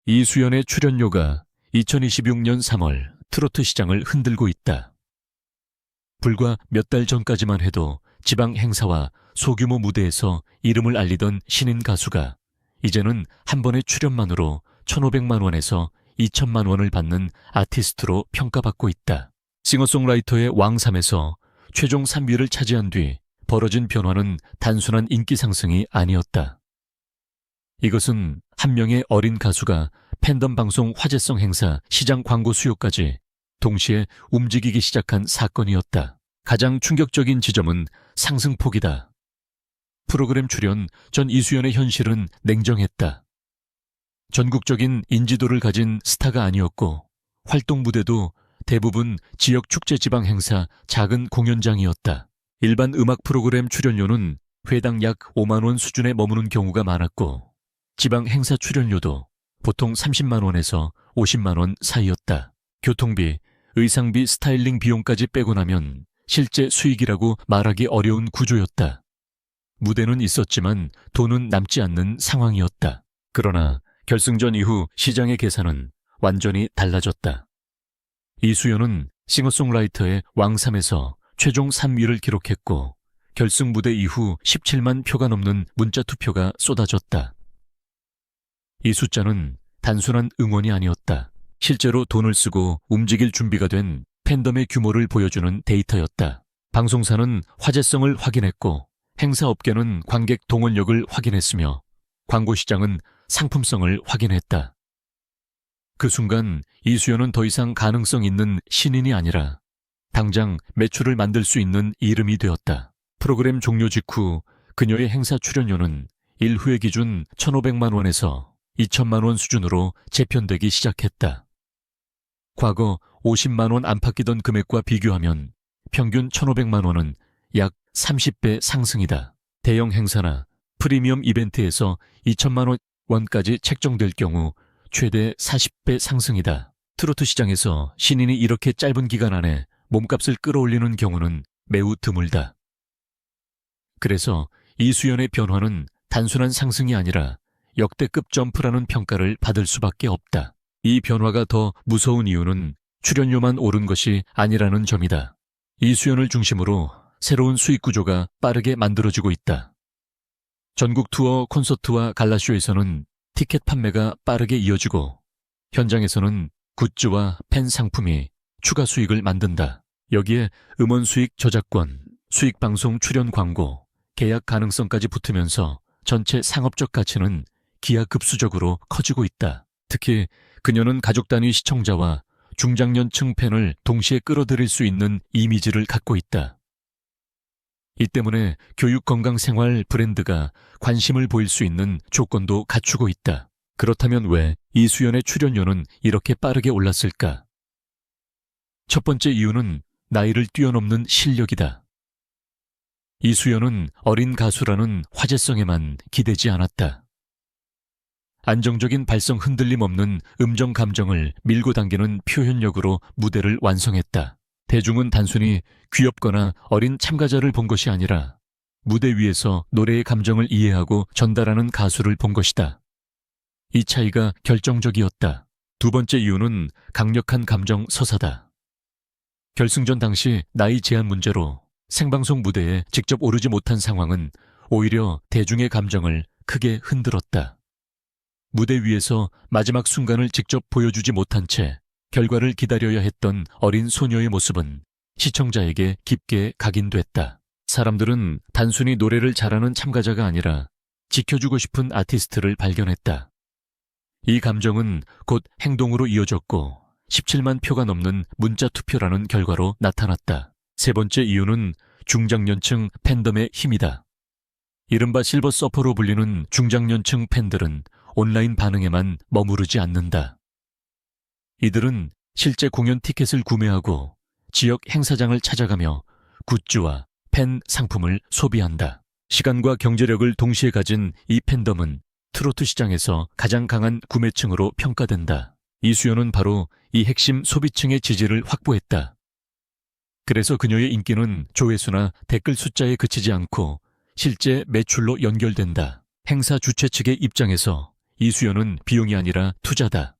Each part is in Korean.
이수연의 출연료가 2026년 3월 트로트 시장을 흔들고 있다. 불과 몇 달 전까지만 해도 지방 행사와 소규모 무대에서 이름을 알리던 신인 가수가 이제는 한 번의 출연만으로 1,500만 원에서 2천만 원을 받는 아티스트로 평가받고 있다. 싱어송라이터의 왕3에서 최종 3위를 차지한 뒤 벌어진 변화는 단순한 인기 상승이 아니었다. 이것은 한 명의 어린 가수가 팬덤 방송 화제성 행사 시장 광고 수요까지 동시에 움직이기 시작한 사건이었다. 가장 충격적인 지점은 상승폭이다. 프로그램 출연 전 이수연의 현실은 냉정했다. 전국적인 인지도를 가진 스타가 아니었고 활동 무대도 대부분 지역 축제 지방 행사 작은 공연장이었다. 일반 음악 프로그램 출연료는 회당 약 5만 원 수준에 머무는 경우가 많았고 지방 행사 출연료도 보통 30만 원에서 50만 원 사이였다. 교통비, 의상비, 스타일링 비용까지 빼고 나면 실제 수익이라고 말하기 어려운 구조였다. 무대는 있었지만 돈은 남지 않는 상황이었다. 그러나 결승전 이후 시장의 계산은 완전히 달라졌다. 이수연은 싱어송라이터의 왕3에서 최종 3위를 기록했고 결승 무대 이후 17만 표가 넘는 문자 투표가 쏟아졌다. 이 숫자는 단순한 응원이 아니었다. 실제로 돈을 쓰고 움직일 준비가 된 팬덤의 규모를 보여주는 데이터였다. 방송사는 화제성을 확인했고 행사업계는 관객 동원력을 확인했으며 광고 시장은 상품성을 확인했다. 그 순간 이수연은 더 이상 가능성 있는 신인이 아니라 당장 매출을 만들 수 있는 이름이 되었다. 프로그램 종료 직후 그녀의 행사 출연료는 1회 기준 1,500만 원에서 2천만 원 수준으로 재편되기 시작했다. 과거 50만 원 안팎이던 금액과 비교하면 평균 1,500만 원은 약 30배 상승이다. 대형 행사나 프리미엄 이벤트에서 2천만 원까지 책정될 경우 최대 40배 상승이다. 트로트 시장에서 신인이 이렇게 짧은 기간 안에 몸값을 끌어올리는 경우는 매우 드물다. 그래서 이수연의 변화는 단순한 상승이 아니라 역대급 점프라는 평가를 받을 수밖에 없다. 이 변화가 더 무서운 이유는 출연료만 오른 것이 아니라는 점이다. 이수연을 중심으로 새로운 수익 구조가 빠르게 만들어지고 있다. 전국 투어 콘서트와 갈라쇼에서는 티켓 판매가 빠르게 이어지고 현장에서는 굿즈와 팬 상품이 추가 수익을 만든다. 여기에 음원 수익 저작권, 수익 방송 출연 광고, 계약 가능성까지 붙으면서 전체 상업적 가치는 기하급수적으로 커지고 있다. 특히 그녀는 가족 단위 시청자와 중장년층 팬을 동시에 끌어들일 수 있는 이미지를 갖고 있다. 이 때문에 교육건강생활 브랜드가 관심을 보일 수 있는 조건도 갖추고 있다. 그렇다면 왜 이수연의 출연료는 이렇게 빠르게 올랐을까? 첫 번째 이유는 나이를 뛰어넘는 실력이다. 이수연은 어린 가수라는 화제성에만 기대지 않았다. 안정적인 발성 흔들림 없는 음정 감정을 밀고 당기는 표현력으로 무대를 완성했다. 대중은 단순히 귀엽거나 어린 참가자를 본 것이 아니라 무대 위에서 노래의 감정을 이해하고 전달하는 가수를 본 것이다. 이 차이가 결정적이었다. 두 번째 이유는 강력한 감정 서사다. 결승전 당시 나이 제한 문제로 생방송 무대에 직접 오르지 못한 상황은 오히려 대중의 감정을 크게 흔들었다. 무대 위에서 마지막 순간을 직접 보여주지 못한 채 결과를 기다려야 했던 어린 소녀의 모습은 시청자에게 깊게 각인됐다. 사람들은 단순히 노래를 잘하는 참가자가 아니라 지켜주고 싶은 아티스트를 발견했다. 이 감정은 곧 행동으로 이어졌고 17만 표가 넘는 문자 투표라는 결과로 나타났다. 세 번째 이유는 중장년층 팬덤의 힘이다. 이른바 실버 서퍼로 불리는 중장년층 팬들은 온라인 반응에만 머무르지 않는다. 이들은 실제 공연 티켓을 구매하고 지역 행사장을 찾아가며 굿즈와 팬 상품을 소비한다. 시간과 경제력을 동시에 가진 이 팬덤은 트로트 시장에서 가장 강한 구매층으로 평가된다. 이수연은 바로 이 핵심 소비층의 지지를 확보했다. 그래서 그녀의 인기는 조회수나 댓글 숫자에 그치지 않고 실제 매출로 연결된다. 행사 주최 측의 입장에서 이수연은 비용이 아니라 투자다.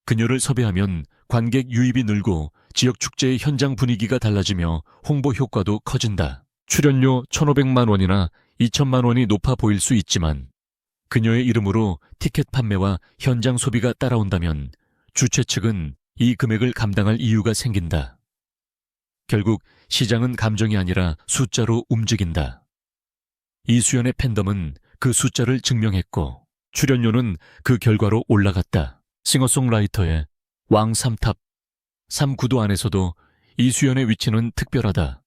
그녀를 섭외하면 관객 유입이 늘고 지역 축제의 현장 분위기가 달라지며 홍보 효과도 커진다. 출연료 1,500만 원이나 2천만 원이 높아 보일 수 있지만 그녀의 이름으로 티켓 판매와 현장 소비가 따라온다면 주최 측은 이 금액을 감당할 이유가 생긴다. 결국 시장은 감정이 아니라 숫자로 움직인다. 이수연의 팬덤은 그 숫자를 증명했고 출연료는 그 결과로 올라갔다. 싱어송라이터의 왕 3탑 3구도 안에서도 이수연의 위치는 특별하다.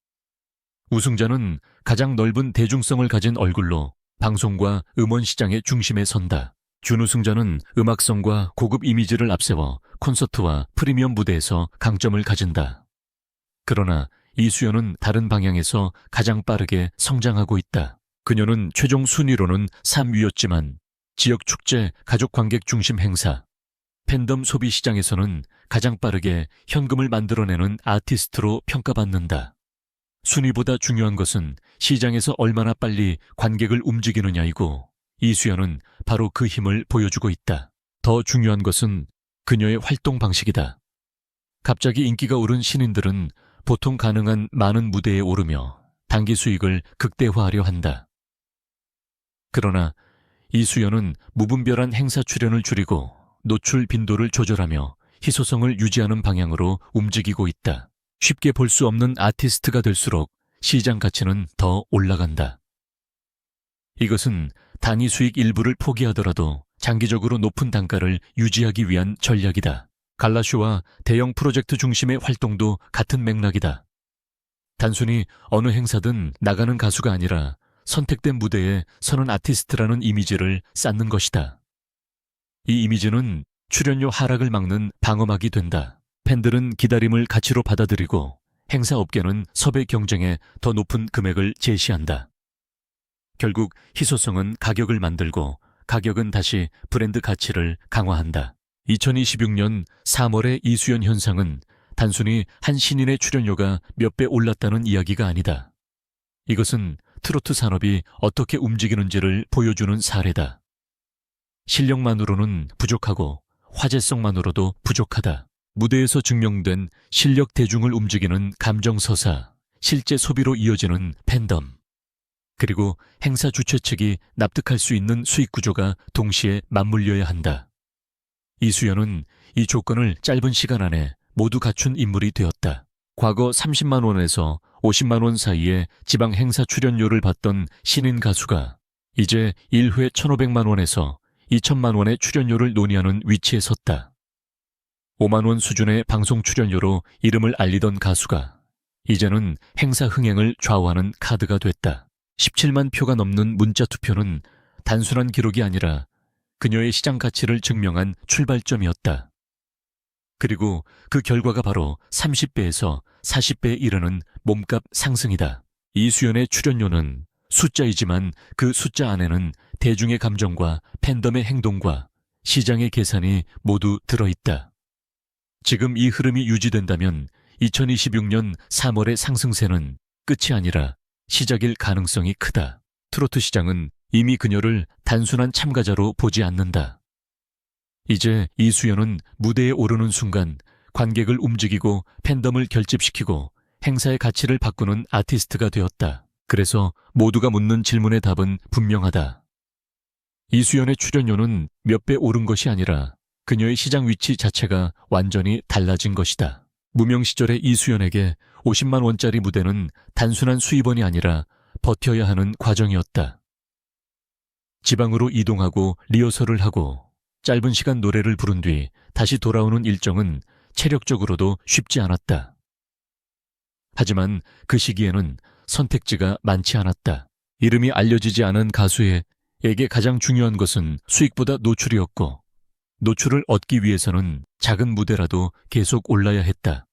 우승자는 가장 넓은 대중성을 가진 얼굴로 방송과 음원 시장의 중심에 선다. 준우승자는 음악성과 고급 이미지를 앞세워 콘서트와 프리미엄 무대에서 강점을 가진다. 그러나 이수연은 다른 방향에서 가장 빠르게 성장하고 있다. 그녀는 최종 순위로는 3위였지만 지역 축제, 가족 관객 중심 행사, 팬덤 소비 시장에서는 가장 빠르게 현금을 만들어내는 아티스트로 평가받는다. 순위보다 중요한 것은 시장에서 얼마나 빨리 관객을 움직이느냐이고 이수연은 바로 그 힘을 보여주고 있다. 더 중요한 것은 그녀의 활동 방식이다. 갑자기 인기가 오른 신인들은 보통 가능한 많은 무대에 오르며 단기 수익을 극대화하려 한다. 그러나 이수연은 무분별한 행사 출연을 줄이고 노출 빈도를 조절하며 희소성을 유지하는 방향으로 움직이고 있다. 쉽게 볼 수 없는 아티스트가 될수록 시장 가치는 더 올라간다. 이것은 단위 수익 일부를 포기하더라도 장기적으로 높은 단가를 유지하기 위한 전략이다. 갈라쇼와 대형 프로젝트 중심의 활동도 같은 맥락이다. 단순히 어느 행사든 나가는 가수가 아니라 선택된 무대에 서는 아티스트라는 이미지를 쌓는 것이다. 이 이미지는 출연료 하락을 막는 방어막이 된다. 팬들은 기다림을 가치로 받아들이고 행사업계는 섭외 경쟁에 더 높은 금액을 제시한다. 결국 희소성은 가격을 만들고 가격은 다시 브랜드 가치를 강화한다. 2026년 3월의 이수연 현상은 단순히 한 신인의 출연료가 몇 배 올랐다는 이야기가 아니다. 이것은 트로트 산업이 어떻게 움직이는지를 보여주는 사례다. 실력만으로는 부족하고 화제성만으로도 부족하다. 무대에서 증명된 실력 대중을 움직이는 감정서사, 실제 소비로 이어지는 팬덤, 그리고 행사 주최 측이 납득할 수 있는 수익 구조가 동시에 맞물려야 한다. 이수연은 이 조건을 짧은 시간 안에 모두 갖춘 인물이 되었다. 과거 30만 원에서 50만 원 사이에 지방 행사 출연료를 받던 신인 가수가 이제 1회 1,500만 원에서 2천만 원의 출연료를 논의하는 위치에 섰다. 5만 원 수준의 방송 출연료로 이름을 알리던 가수가 이제는 행사 흥행을 좌우하는 카드가 됐다. 17만 표가 넘는 문자 투표는 단순한 기록이 아니라 그녀의 시장 가치를 증명한 출발점이었다. 그리고 그 결과가 바로 30배에서 40배에 이르는 몸값 상승이다. 이수연의 출연료는 숫자이지만 그 숫자 안에는 대중의 감정과 팬덤의 행동과 시장의 계산이 모두 들어있다. 지금 이 흐름이 유지된다면 2026년 3월의 상승세는 끝이 아니라 시작일 가능성이 크다. 트로트 시장은 이미 그녀를 단순한 참가자로 보지 않는다. 이제 이수연은 무대에 오르는 순간 관객을 움직이고 팬덤을 결집시키고 행사의 가치를 바꾸는 아티스트가 되었다. 그래서 모두가 묻는 질문의 답은 분명하다. 이수연의 출연료는 몇 배 오른 것이 아니라 그녀의 시장 위치 자체가 완전히 달라진 것이다. 무명 시절의 이수연에게 50만 원짜리 무대는 단순한 수입원이 아니라 버텨야 하는 과정이었다. 지방으로 이동하고 리허설을 하고 짧은 시간 노래를 부른 뒤 다시 돌아오는 일정은 체력적으로도 쉽지 않았다. 하지만 그 시기에는 선택지가 많지 않았다. 이름이 알려지지 않은 가수에게 가장 중요한 것은 수익보다 노출이었고 노출을 얻기 위해서는 작은 무대라도 계속 올라야 했다.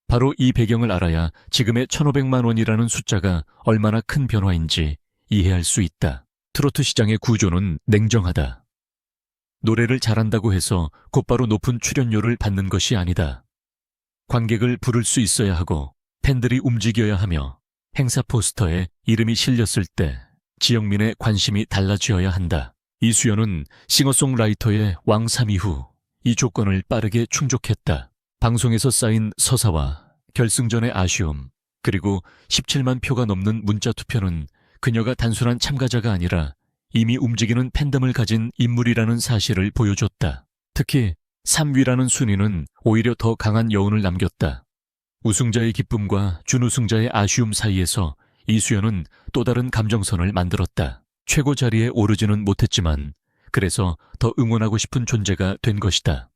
바로 이 배경을 알아야 지금의 1,500만 원이라는 숫자가 얼마나 큰 변화인지 이해할 수 있다. 트로트 시장의 구조는 냉정하다. 노래를 잘한다고 해서 곧바로 높은 출연료를 받는 것이 아니다. 관객을 부를 수 있어야 하고 팬들이 움직여야 하며 행사 포스터에 이름이 실렸을 때 지역민의 관심이 달라져야 한다. 이수연은 싱어송라이터의 왕 3위 후 이 조건을 빠르게 충족했다. 방송에서 쌓인 서사와 결승전의 아쉬움, 그리고 17만 표가 넘는 문자 투표는 그녀가 단순한 참가자가 아니라 이미 움직이는 팬덤을 가진 인물이라는 사실을 보여줬다. 특히 3위라는 순위는 오히려 더 강한 여운을 남겼다. 우승자의 기쁨과 준우승자의 아쉬움 사이에서 이수연은 또 다른 감정선을 만들었다. 최고 자리에 오르지는 못했지만 그래서 더 응원하고 싶은 존재가 된 것이다.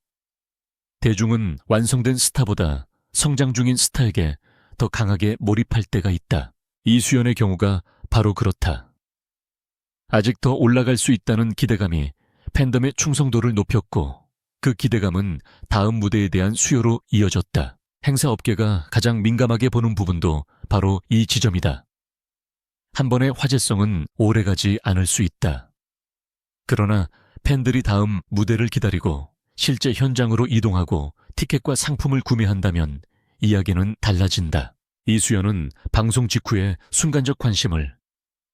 대중은 완성된 스타보다 성장 중인 스타에게 더 강하게 몰입할 때가 있다. 이수연의 경우가 바로 그렇다. 아직 더 올라갈 수 있다는 기대감이 팬덤의 충성도를 높였고 그 기대감은 다음 무대에 대한 수요로 이어졌다. 행사업계가 가장 민감하게 보는 부분도 바로 이 지점이다. 한 번의 화제성은 오래가지 않을 수 있다. 그러나 팬들이 다음 무대를 기다리고 실제 현장으로 이동하고 티켓과 상품을 구매한다면 이야기는 달라진다. 이수연은 방송 직후에 순간적 관심을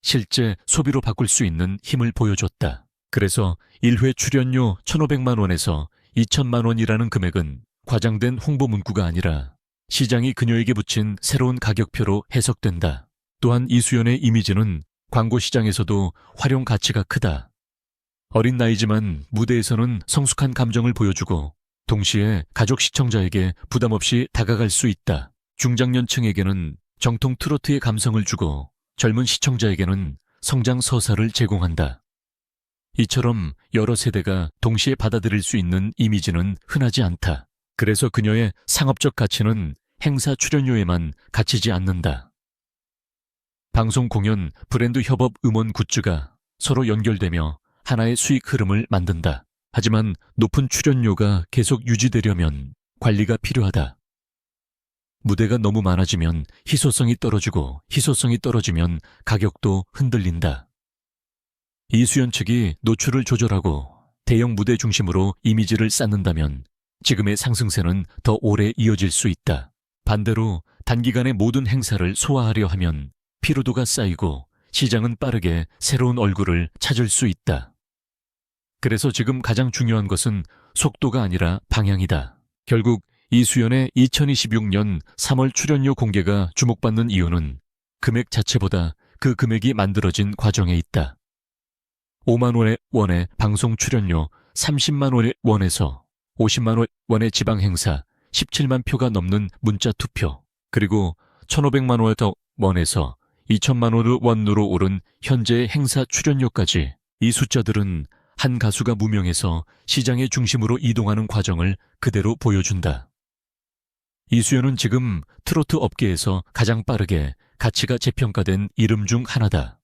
실제 소비로 바꿀 수 있는 힘을 보여줬다. 그래서 1회 출연료 1,500만 원에서 2,000만 원이라는 금액은 과장된 홍보 문구가 아니라 시장이 그녀에게 붙인 새로운 가격표로 해석된다. 또한 이수연의 이미지는 광고 시장에서도 활용 가치가 크다. 어린 나이지만 무대에서는 성숙한 감정을 보여주고 동시에 가족 시청자에게 부담 없이 다가갈 수 있다. 중장년층에게는 정통 트로트의 감성을 주고 젊은 시청자에게는 성장 서사를 제공한다. 이처럼 여러 세대가 동시에 받아들일 수 있는 이미지는 흔하지 않다. 그래서 그녀의 상업적 가치는 행사 출연료에만 갇히지 않는다. 방송 공연, 브랜드 협업, 음원 굿즈가 서로 연결되며 하나의 수익 흐름을 만든다. 하지만 높은 출연료가 계속 유지되려면 관리가 필요하다. 무대가 너무 많아지면 희소성이 떨어지고 희소성이 떨어지면 가격도 흔들린다. 이수연 측이 노출을 조절하고 대형 무대 중심으로 이미지를 쌓는다면 지금의 상승세는 더 오래 이어질 수 있다. 반대로 단기간에 모든 행사를 소화하려 하면 피로도가 쌓이고 시장은 빠르게 새로운 얼굴을 찾을 수 있다. 그래서 지금 가장 중요한 것은 속도가 아니라 방향이다. 결국 이수연의 2026년 3월 출연료 공개가 주목받는 이유는 금액 자체보다 그 금액이 만들어진 과정에 있다. 5만 원의 방송 출연료, 30만 원에서 50만 원의 지방 행사, 17만 표가 넘는 문자 투표, 그리고 1,500만 원에서 2천만 원으로 오른 현재의 행사 출연료까지 이 숫자들은 한 가수가 무명에서 시장의 중심으로 이동하는 과정을 그대로 보여준다. 이수연은 지금 트로트 업계에서 가장 빠르게 가치가 재평가된 이름 중 하나다.